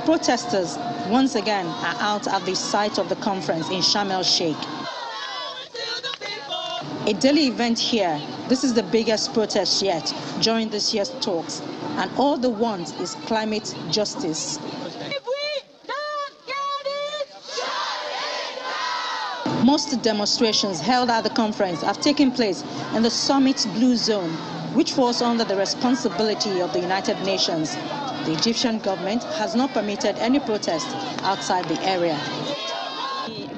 Protesters once again are out at the site of the conference in Sharm el-Sheikh. A daily event here, this is the biggest protest yet during this year's talks, and all they want is climate justice. Most demonstrations held at the conference have taken place in the summit's blue zone, which falls under the responsibility of the United Nations. The Egyptian government has not permitted any protest outside the area.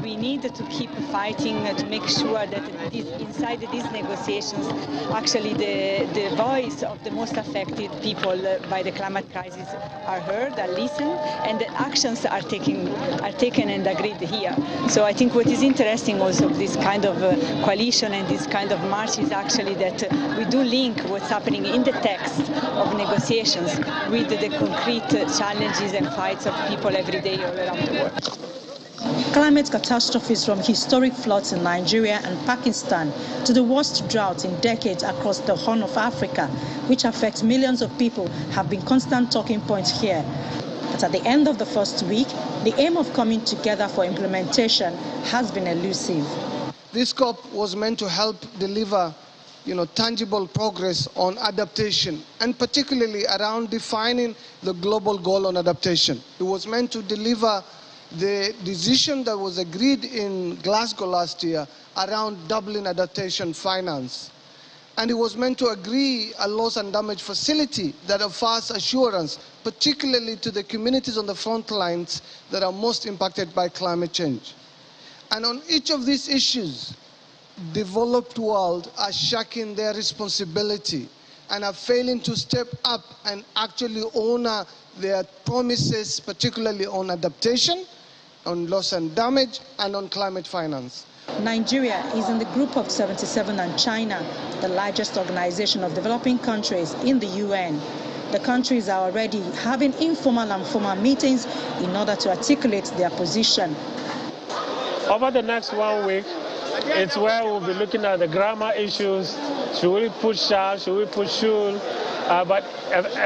We need to keep fighting to make sure that inside these negotiations, actually the voice of the most affected people by the climate crisis are heard, are listened, and the actions are taken and agreed here. So I think what is interesting also of this kind of coalition and this kind of march is actually that we do link what's happening in the text of negotiations with the concrete challenges and fights of people every day all around the world. Climate catastrophes from historic floods in Nigeria and Pakistan to the worst drought in decades across the Horn of Africa, which affects millions of people, have been constant talking points here. But at the end of the first week, the aim of coming together for implementation has been elusive. This COP was meant to help deliver tangible progress on adaptation, and particularly around defining the global goal on adaptation. It was meant to deliver the decision that was agreed in Glasgow last year around doubling adaptation finance. And it was meant to agree a loss and damage facility that offers assurance, particularly to the communities on the front lines that are most impacted by climate change. And on each of these issues, developed world are shirking their responsibility and are failing to step up and actually honor their promises, particularly on adaptation, on loss and damage, and on climate finance. Nigeria is in the group of 77 and China, the largest organization of developing countries in the UN. The countries are already having informal and formal meetings in order to articulate their position. Over the next 1 week, it's where we'll be looking at the grammar issues. Should we put shall, should we put should? But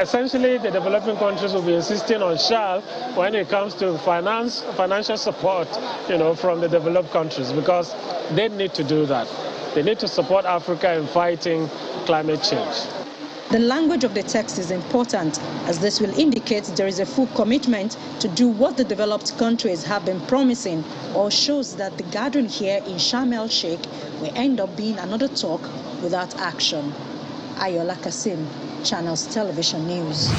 essentially, the developing countries will be insisting on shall when it comes to financial support, from the developed countries, because they need to do that. They need to support Africa in fighting climate change. The language of the text is important, as this will indicate there is a full commitment to do what the developed countries have been promising, or shows that the gathering here in Sharm el-Sheikh will end up being another talk without action. Ayola Kasim, Channels Television News.